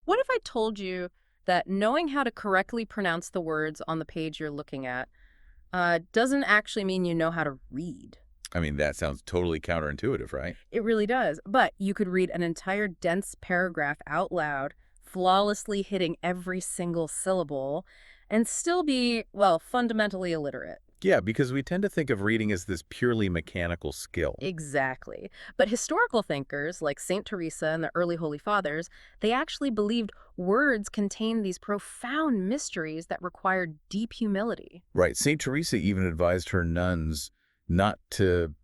What if I told you that knowing how to correctly pronounce the words on the page you're looking at doesn't actually mean you know how to read? I mean, that sounds totally counterintuitive, right? It really does. But you could read an entire dense paragraph out loud, flawlessly hitting every single syllable, and still be, well, fundamentally illiterate. Yeah, because we tend to think of reading as this purely mechanical skill. Exactly. But historical thinkers like St. Teresa and the early Holy Fathers, they actually believed words contained these profound mysteries that required deep humility. Right. St. Teresa even advised her nuns not to,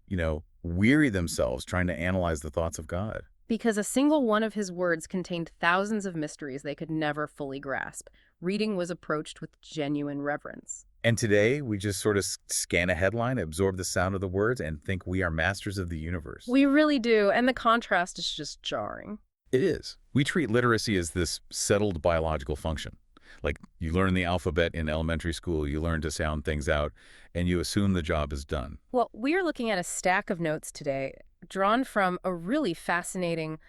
weary themselves trying to analyze the thoughts of God. Because a single one of his words contained thousands of mysteries they could never fully grasp. Reading was approached with genuine reverence. And today, we just sort of scan a headline, absorb the sound of the words, and think we are masters of the universe. We really do, and the contrast is just jarring. It is. We treat literacy as this settled biological function. Like you learn the alphabet in elementary school, you learn to sound things out, and you assume the job is done. Well, we are looking at a stack of notes today drawn from a really fascinating,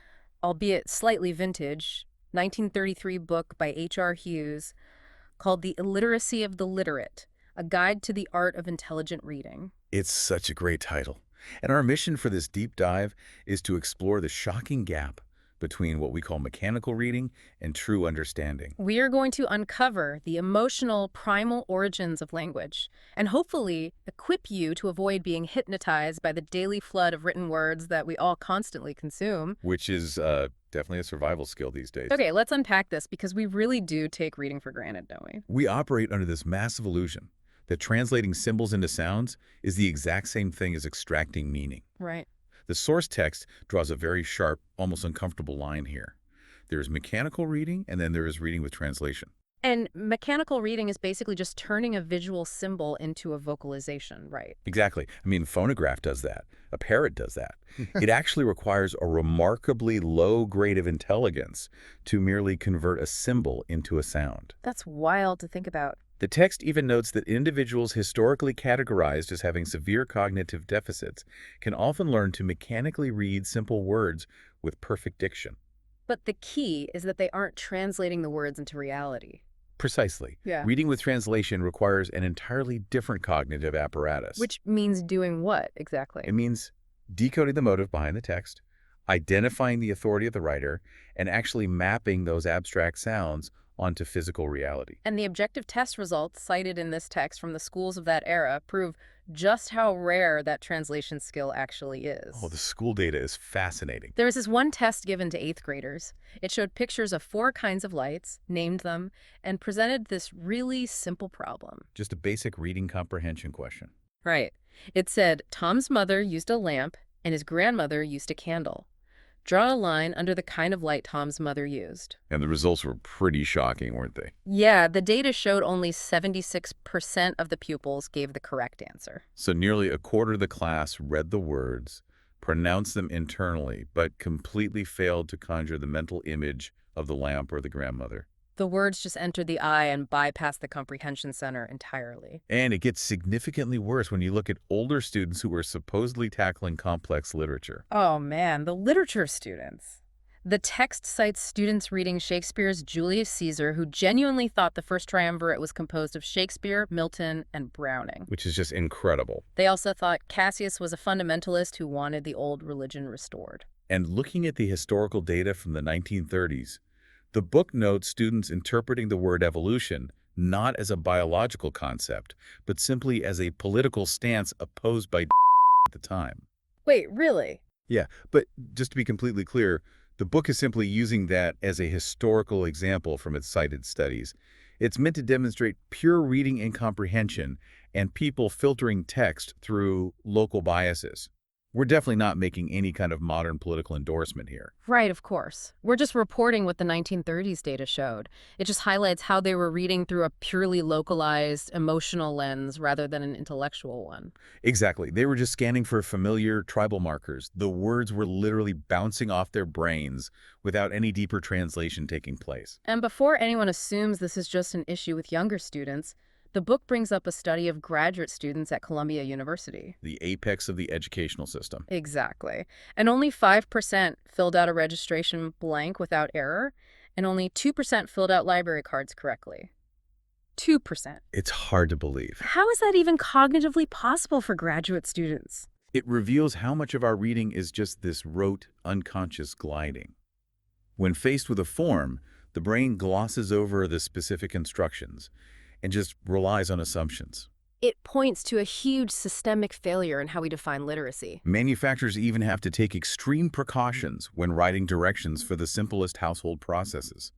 albeit slightly vintage, 1933 book by H.R. Hughes called The Illiteracy of the Literate, a guide to the art of intelligent reading. It's such a great title. And our mission for this deep dive is to explore the shocking gap between what we call mechanical reading and true understanding. We are going to uncover the emotional, primal origins of language and hopefully equip you to avoid being hypnotized by the daily flood of written words that we all constantly consume. Which is definitely a survival skill these days. Okay, let's unpack this because we really do take reading for granted, don't we? We operate under this massive illusion that translating symbols into sounds is the exact same thing as extracting meaning. Right. The source text draws a very sharp, almost uncomfortable line here. There is mechanical reading, and then there is reading with translation. And mechanical reading is basically just turning a visual symbol into a vocalization, right? Exactly. I mean, phonograph does that. A parrot does that. It actually requires a remarkably low grade of intelligence to merely convert a symbol into a sound. That's wild to think about. The text even notes that individuals historically categorized as having severe cognitive deficits can often learn to mechanically read simple words with perfect diction. But the key is that they aren't translating the words into reality. Precisely. Yeah. Reading with translation requires an entirely different cognitive apparatus. Which means doing what exactly? It means decoding the motive behind the text, identifying the authority of the writer, and actually mapping those abstract sounds onto physical reality. And the objective test results cited in this text from the schools of that era prove just how rare that translation skill actually is. Oh, the school data is fascinating. There was this one test given to 8th graders. It showed pictures of 4 kinds of lights, named them, and presented this really simple problem. Just a basic reading comprehension question. Right. It said Tom's mother used a lamp and his grandmother used a candle. Draw a line under the kind of light Tom's mother used. And the results were pretty shocking, weren't they? Yeah, the data showed only 76% of the pupils gave the correct answer. So nearly a quarter of the class read the words, pronounced them internally, but completely failed to conjure the mental image of the lamp or the grandmother. The words just entered the eye and bypassed the comprehension center entirely. And it gets significantly worse when you look at older students who were supposedly tackling complex literature. Oh man, the literature students. The text cites students reading Shakespeare's Julius Caesar who genuinely thought the first triumvirate was composed of Shakespeare, Milton, and Browning. Which is just incredible. They also thought Cassius was a fundamentalist who wanted the old religion restored. And looking at the historical data from the 1930s, the book notes students interpreting the word evolution not as a biological concept, but simply as a political stance opposed by at the time. Wait, really? Yeah, but just to be completely clear, the book is simply using that as a historical example from its cited studies. It's meant to demonstrate pure reading and comprehension and people filtering text through local biases. We're definitely not making any kind of modern political endorsement here. Right, of course. We're just reporting what the 1930s data showed. It just highlights how they were reading through a purely localized, emotional lens rather than an intellectual one. Exactly. They were just scanning for familiar tribal markers. The words were literally bouncing off their brains without any deeper translation taking place. And before anyone assumes this is just an issue with younger students, the book brings up a study of graduate students at Columbia University. The apex of the educational system. Exactly. And only 5% filled out a registration blank without error. and only 2% filled out library cards correctly. 2%. It's hard to believe. How is that even cognitively possible for graduate students? It reveals how much of our reading is just this rote, unconscious gliding. When faced with a form, the brain glosses over the specific instructions and just relies on assumptions. It points to a huge systemic failure in how we define literacy. Manufacturers even have to take extreme precautions when writing directions for the simplest household processes.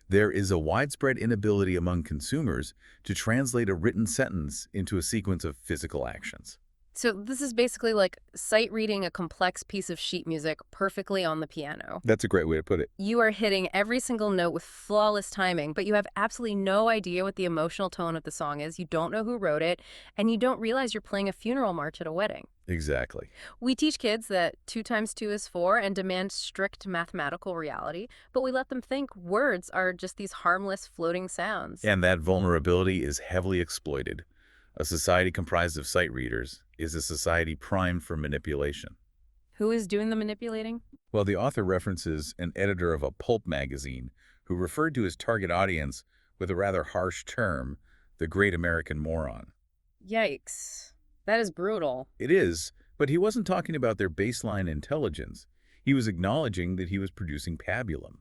There is a widespread inability among consumers to translate a written sentence into a sequence of physical actions. So this is basically like sight reading a complex piece of sheet music perfectly on the piano. That's a great way to put it. You are hitting every single note with flawless timing, but you have absolutely no idea what the emotional tone of the song is. You don't know who wrote it, and you don't realize you're playing a funeral march at a wedding. Exactly. We teach kids that 2 times 2 is 4 and demand strict mathematical reality, but we let them think words are just these harmless floating sounds. And that vulnerability is heavily exploited. A society comprised of sight readers is a society primed for manipulation. Who is doing the manipulating? Well, the author references an editor of a pulp magazine who referred to his target audience with a rather harsh term, the great American moron. Yikes. That is brutal. It is, but he wasn't talking about their baseline intelligence. He was acknowledging that he was producing pabulum,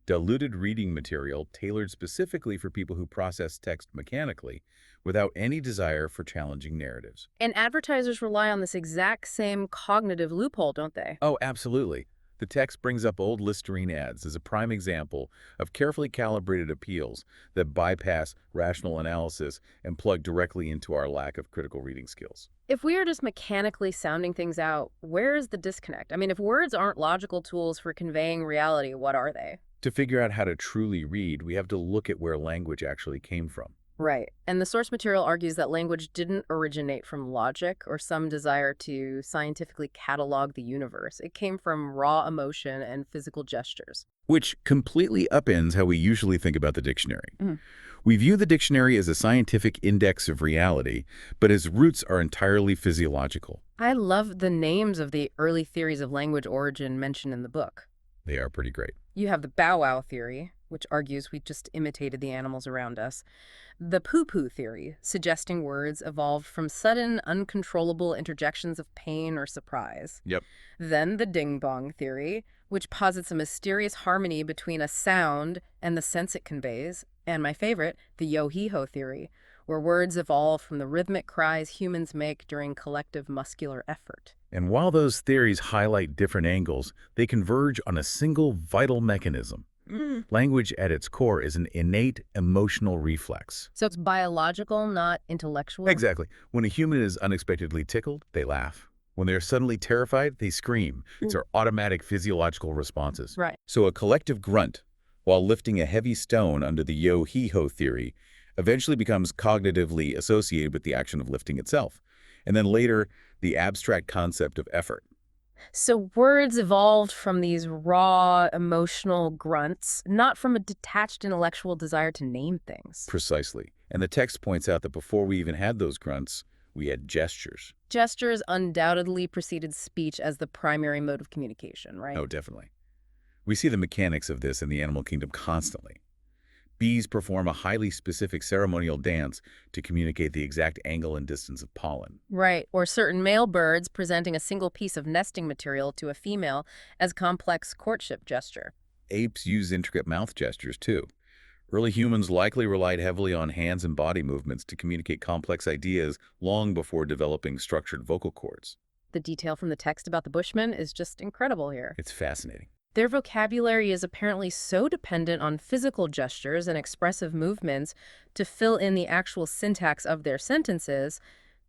diluted reading material tailored specifically for people who process text mechanically without any desire for challenging narratives. And advertisers rely on this exact same cognitive loophole, don't they? Oh, absolutely. The text brings up old Listerine ads as a prime example of carefully calibrated appeals that bypass rational analysis and plug directly into our lack of critical reading skills. If we are just mechanically sounding things out, where is the disconnect? I mean, if words aren't logical tools for conveying reality, what are they? To figure out how to truly read, we have to look at where language actually came from. Right. And the source material argues that language didn't originate from logic or some desire to scientifically catalog the universe. It came from raw emotion and physical gestures. Which completely upends how we usually think about the dictionary. Mhm. We view the dictionary as a scientific index of reality, but its roots are entirely physiological. I love the names of the early theories of language origin mentioned in the book. They are pretty great. You have the bow wow theory, which argues we just imitated the animals around us. The poo-poo theory, suggesting words evolved from sudden, uncontrollable interjections of pain or surprise. Yep. Then the ding-bong theory, which posits a mysterious harmony between a sound and the sense it conveys. And my favorite, the yo-he-ho theory, where words evolve from the rhythmic cries humans make during collective muscular effort. And while those theories highlight different angles, they converge on a single vital mechanism. Language at its core is an innate emotional reflex. So it's biological, not intellectual? Exactly. When a human is unexpectedly tickled, they laugh. When they are suddenly terrified, they scream. It's our automatic physiological responses. Right. So a collective grunt, while lifting a heavy stone under the yo-he-ho theory, eventually becomes cognitively associated with the action of lifting itself. And then later, the abstract concept of effort. So words evolved from these raw, emotional grunts, not from a detached intellectual desire to name things. Precisely. And the text points out that before we even had those grunts, we had gestures. Gestures undoubtedly preceded speech as the primary mode of communication, right? Oh, definitely. We see the mechanics of this in the animal kingdom constantly. Bees perform a highly specific ceremonial dance to communicate the exact angle and distance of pollen. Right, or certain male birds presenting a single piece of nesting material to a female as complex courtship gesture. Apes use intricate mouth gestures, too. Early humans likely relied heavily on hands and body movements to communicate complex ideas long before developing structured vocal cords. The detail from the text about the Bushmen is just incredible here. It's fascinating. Their vocabulary is apparently so dependent on physical gestures and expressive movements to fill in the actual syntax of their sentences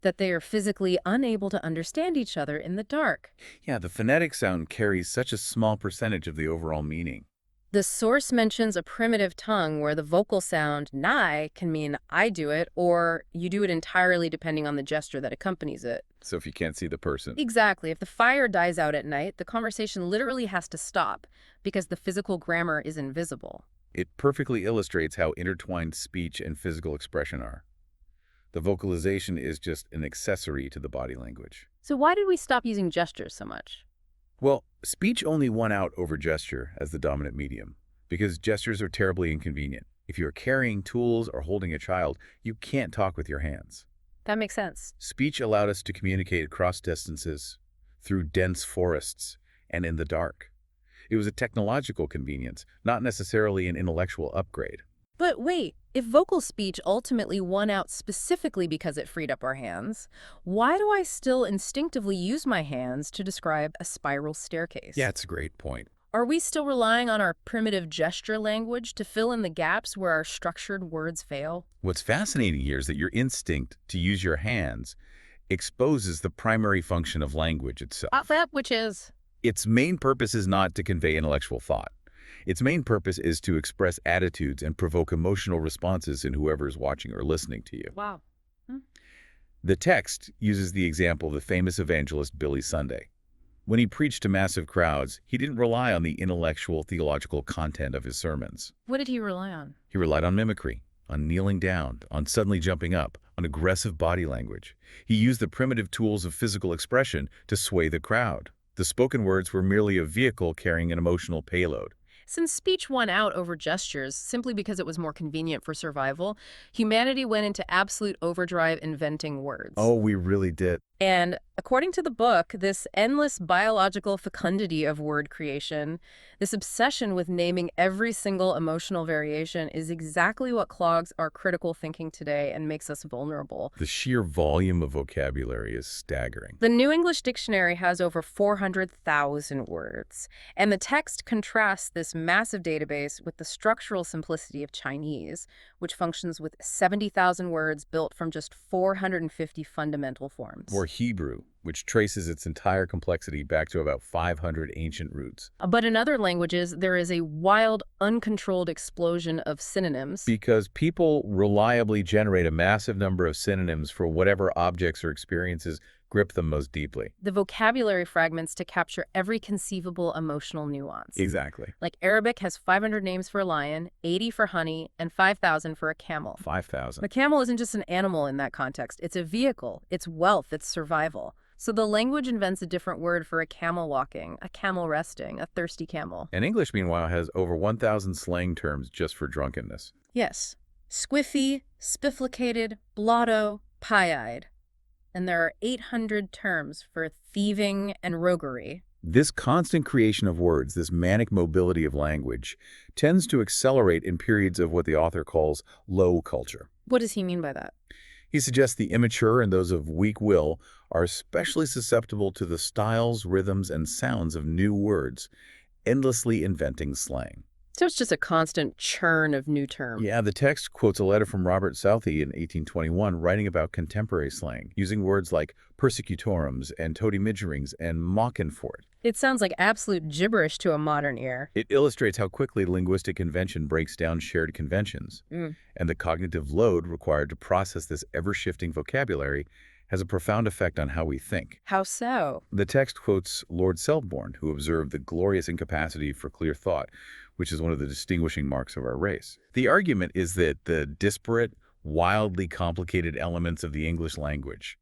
that they are physically unable to understand each other in the dark. Yeah, the phonetic sound carries such a small percentage of the overall meaning. The source mentions a primitive tongue where the vocal sound nai can mean I do it or you do it entirely depending on the gesture that accompanies it. So if you can't see the person. Exactly. If the fire dies out at night, the conversation literally has to stop because the physical grammar is invisible. It perfectly illustrates how intertwined speech and physical expression are. The vocalization is just an accessory to the body language. So why did we stop using gestures so much? Well, speech only won out over gesture as the dominant medium. because gestures are terribly inconvenient. If you're carrying tools or holding a child, you can't talk with your hands. That makes sense. Speech allowed us to communicate across distances, through dense forests, and in the dark. It was a technological convenience, not necessarily an intellectual upgrade. But wait, if vocal speech ultimately won out specifically because it freed up our hands, why do I still instinctively use my hands to describe a spiral staircase? Yeah, it's a great point. Are we still relying on our primitive gesture language to fill in the gaps where our structured words fail? What's fascinating here is that your instinct to use your hands exposes the primary function of language itself. That which is. Its main purpose is not to convey intellectual thought. Its main purpose is to express attitudes and provoke emotional responses in whoever is watching or listening to you. Wow. The text uses the example of the famous evangelist Billy Sunday. When he preached to massive crowds, he didn't rely on the intellectual, theological content of his sermons. What did he rely on? He relied on mimicry, on kneeling down, on suddenly jumping up, on aggressive body language. He used the primitive tools of physical expression to sway the crowd. The spoken words were merely a vehicle carrying an emotional payload. Since speech won out over gestures simply because it was more convenient for survival, humanity went into absolute overdrive inventing words. Oh, we really did. And according to the book, this endless biological fecundity of word creation, this obsession with naming every single emotional variation is exactly what clogs our critical thinking today and makes us vulnerable. The sheer volume of vocabulary is staggering. The New English Dictionary has over 400,000 words, and the text contrasts this massive database with the structural simplicity of Chinese, which functions with 70,000 words built from just 450 fundamental forms. Or Hebrew, which traces its entire complexity back to about 500 ancient roots. But in other languages, there is a wild, uncontrolled explosion of synonyms. Because people reliably generate a massive number of synonyms for whatever objects or experiences grip them most deeply. The vocabulary fragments to capture every conceivable emotional nuance. Exactly. Like Arabic has 500 names for a lion, 80 for honey, and 5,000 for a camel. 5,000. The camel isn't just an animal in that context. It's a vehicle. It's wealth. It's survival. So the language invents a different word for a camel walking, a camel resting, a thirsty camel. And English, meanwhile, has over 1,000 slang terms just for drunkenness. Yes. Squiffy, spifflicated, blotto, pie-eyed. And there are 800 terms for thieving and roguery. This constant creation of words, this manic mobility of language, tends to accelerate in periods of what the author calls low culture. What does he mean by that? He suggests the immature and those of weak will are especially susceptible to the styles, rhythms, and sounds of new words, endlessly inventing slang. So it's just a constant churn of new terms. Yeah, the text quotes a letter from Robert Southey in 1821 writing about contemporary slang, using words like persecutorums and toady-midgerings and mockinfort. It sounds like absolute gibberish to a modern ear. It illustrates how quickly linguistic convention breaks down shared conventions, and the cognitive load required to process this ever-shifting vocabulary has a profound effect on how we think. How so? The text quotes Lord Selborne, who observed the glorious incapacity for clear thought, which is one of the distinguishing marks of our race. The argument is that the disparate, wildly complicated elements of the English language,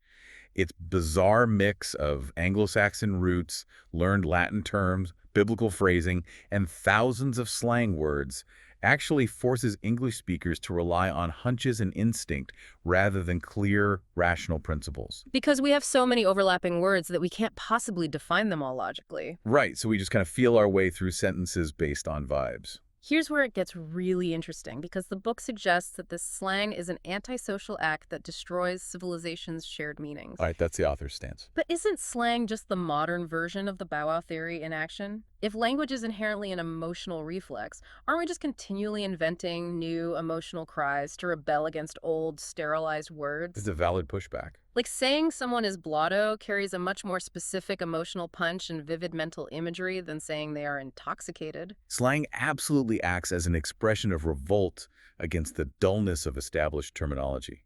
its bizarre mix of Anglo-Saxon roots, learned Latin terms, biblical phrasing, and thousands of slang words, actually forces English speakers to rely on hunches and instinct rather than clear, rational principles. Because we have so many overlapping words that we can't possibly define them all logically. Right, so we just kind of feel our way through sentences based on vibes. Here's where it gets really interesting, because the book suggests that this slang is an antisocial act that destroys civilization's shared meanings. All right, that's the author's stance. But isn't slang just the modern version of the Bow Wow theory in action? If language is inherently an emotional reflex, aren't we just continually inventing new emotional cries to rebel against old, sterilized words? It's a valid pushback. Like saying someone is blotto carries a much more specific emotional punch and vivid mental imagery than saying they are intoxicated. Slang absolutely acts as an expression of revolt against the dullness of established terminology.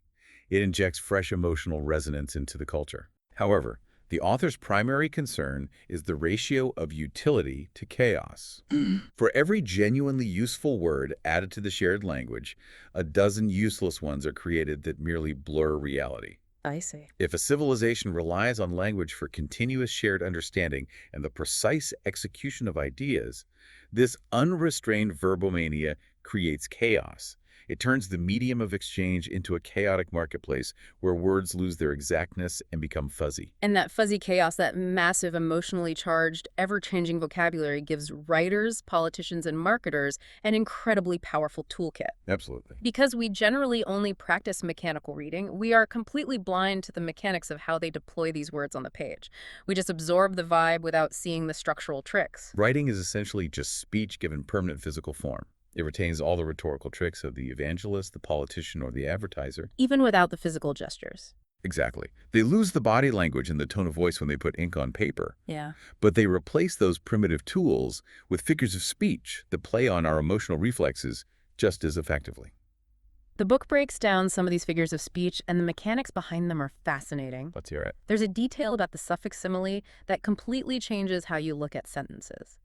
It injects fresh emotional resonance into the culture. However, the author's primary concern is the ratio of utility to chaos. For every genuinely useful word added to the shared language, a dozen useless ones are created that merely blur reality. I see. If a civilization relies on language for continuous shared understanding and the precise execution of ideas, this unrestrained verbomania creates chaos. It turns the medium of exchange into a chaotic marketplace where words lose their exactness and become fuzzy. And that fuzzy chaos, that massive, emotionally charged, ever-changing vocabulary gives writers, politicians, and marketers an incredibly powerful toolkit. Absolutely. Because we generally only practice mechanical reading, we are completely blind to the mechanics of how they deploy these words on the page. We just absorb the vibe without seeing the structural tricks. Writing is essentially just speech given permanent physical form. It retains all the rhetorical tricks of the evangelist, the politician, or the advertiser. Even without the physical gestures. Exactly. They lose the body language and the tone of voice when they put ink on paper, Yeah. but they replace those primitive tools with figures of speech that play on our emotional reflexes just as effectively. The book breaks down some of these figures of speech, and the mechanics behind them are fascinating. Let's hear it. There's a detail about the suffix simile that completely changes how you look at sentences.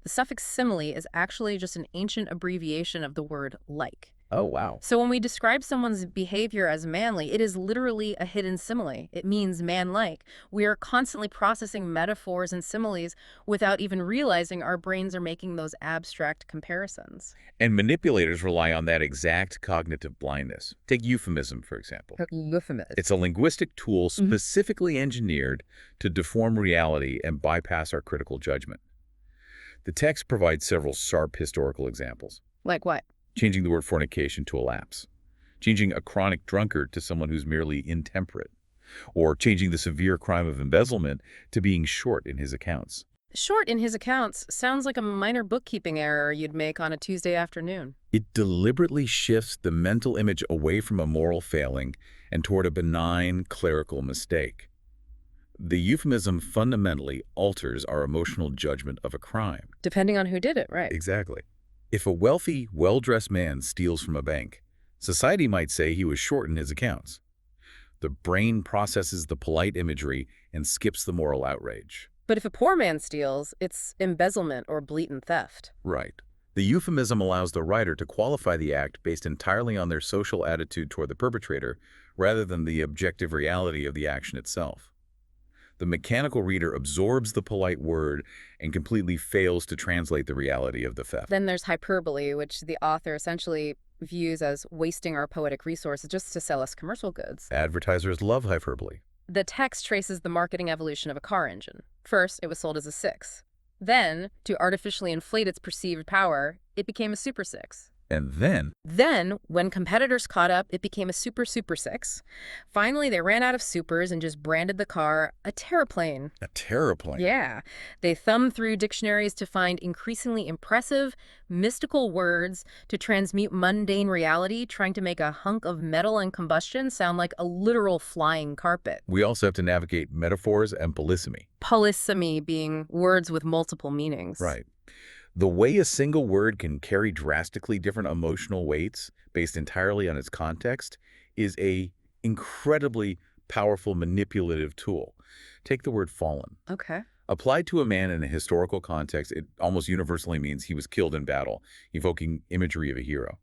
The suffix simile is actually just an ancient abbreviation of the word like. Oh, wow. So when we describe someone's behavior as manly, it is literally a hidden simile. It means man-like. We are constantly processing metaphors and similes without even realizing our brains are making those abstract comparisons. And manipulators rely on that exact cognitive blindness. Take euphemism, for example. Euphemism. It's a linguistic tool specifically engineered to deform reality and bypass our critical judgment. The text provides several sharp historical examples. Like what? Changing the word fornication to a lapse, changing a chronic drunkard to someone who's merely intemperate, or changing the severe crime of embezzlement to being short in his accounts. Short in his accounts sounds like a minor bookkeeping error you'd make on a Tuesday afternoon. It deliberately shifts the mental image away from a moral failing and toward a benign clerical mistake. The euphemism fundamentally alters our emotional judgment of a crime. Depending on who did it, right? Exactly. If a wealthy, well-dressed man steals from a bank, society might say he was short in his accounts. The brain processes the polite imagery and skips the moral outrage. But if a poor man steals, it's embezzlement or blatant theft. Right. The euphemism allows the writer to qualify the act based entirely on their social attitude toward the perpetrator, rather than the objective reality of the action itself. The mechanical reader absorbs the polite word and completely fails to translate the reality of the theft. Then there's hyperbole, which the author essentially views as wasting our poetic resources just to sell us commercial goods. Advertisers love hyperbole. The text traces the marketing evolution of a car engine. First, it was sold as a 6. Then, to artificially inflate its perceived power, it became a Super 6. And then, When competitors caught up, it became a Super 6. Finally, they ran out of supers and just branded the car a terraplane. a terraplane. Yeah. They thumbed through dictionaries to find increasingly impressive, mystical words to transmute mundane reality, trying to make a hunk of metal and combustion sound like a literal flying carpet. We also have to navigate metaphors and polysemy. Polysemy being words with multiple meanings. Right. The way a single word can carry drastically different emotional weights based entirely on its context is a incredibly powerful manipulative tool. Take the word fallen. Okay. Applied to a man in a historical context, it almost universally means he was killed in battle, evoking imagery of a hero.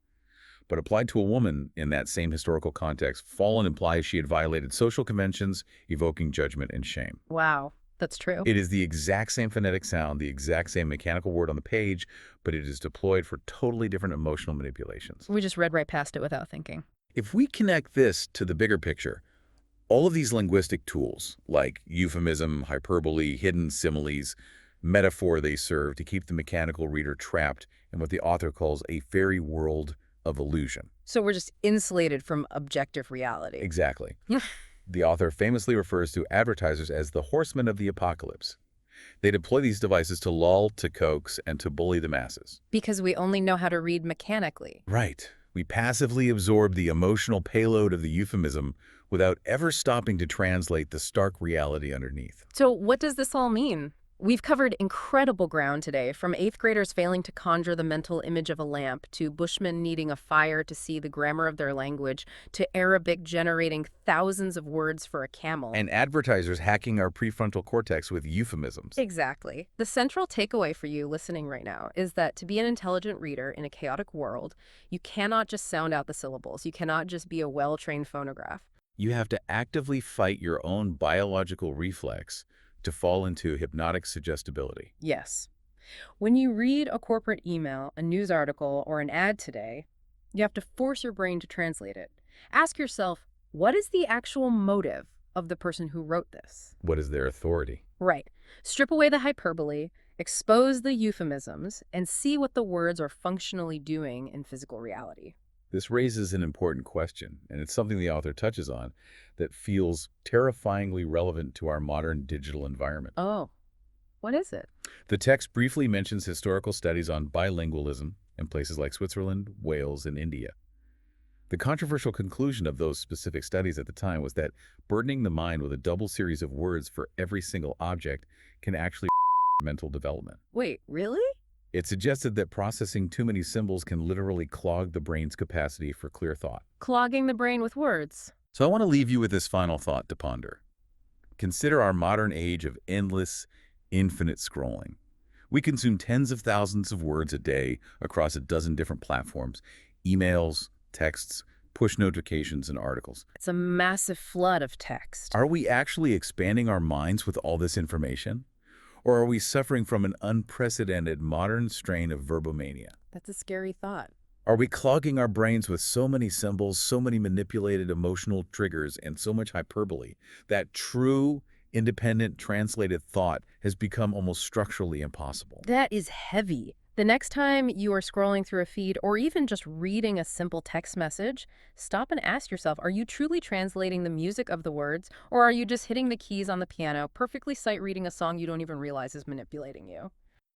But applied to a woman in that same historical context, fallen implies she had violated social conventions, evoking judgment and shame. Wow. That's true. It is the exact same phonetic sound, the exact same mechanical word on the page, but it is deployed for totally different emotional manipulations. We just read right past it without thinking. If we connect this to the bigger picture, all of these linguistic tools, like euphemism, hyperbole, hidden similes, metaphor, they serve to keep the mechanical reader trapped in what the author calls a fairy world of illusion. So we're just insulated from objective reality. Exactly. The author famously refers to advertisers as the horsemen of the apocalypse. They deploy these devices to lull, to coax, and to bully the masses. Because we only know how to read mechanically. Right. We passively absorb the emotional payload of the euphemism without ever stopping to translate the stark reality underneath. So what does this all mean? We've covered incredible ground today, from 8th graders failing to conjure the mental image of a lamp, to Bushmen needing a fire to see the grammar of their language, to Arabic generating thousands of words for a camel. And advertisers hacking our prefrontal cortex with euphemisms. Exactly. The central takeaway for you listening right now is that to be an intelligent reader in a chaotic world, you cannot just sound out the syllables. You cannot just be a well-trained phonograph. You have to actively fight your own biological reflex to fall into hypnotic suggestibility. Yes. When you read a corporate email, a news article, or an ad today, you have to force your brain to translate it. Ask yourself, what is the actual motive of the person who wrote this? What is their authority? Right. Strip away the hyperbole, expose the euphemisms, and see what the words are functionally doing in physical reality. This raises an important question, and it's something the author touches on that feels terrifyingly relevant to our modern digital environment. Oh, what is it? The text briefly mentions historical studies on bilingualism in places like Switzerland, Wales, and India. The controversial conclusion of those specific studies at the time was that burdening the mind with a double series of words for every single object can actually mental development. Wait, really? It suggested that processing too many symbols can literally clog the brain's capacity for clear thought. Clogging the brain with words. So I want to leave you with this final thought to ponder. Consider our modern age of endless, infinite scrolling. We consume tens of thousands of words a day across a dozen different platforms, emails, texts, push notifications, and articles. It's a massive flood of text. Are we actually expanding our minds with all this information? Or are we suffering from an unprecedented modern strain of verbomania? That's a scary thought. Are we clogging our brains with so many symbols, so many manipulated emotional triggers, and so much hyperbole that true, independent, translated thought has become almost structurally impossible? That is heavy. The next time you are scrolling through a feed or even just reading a simple text message, stop and ask yourself, are you truly translating the music of the words, or are you just hitting the keys on the piano, perfectly sight reading a song you don't even realize is manipulating you?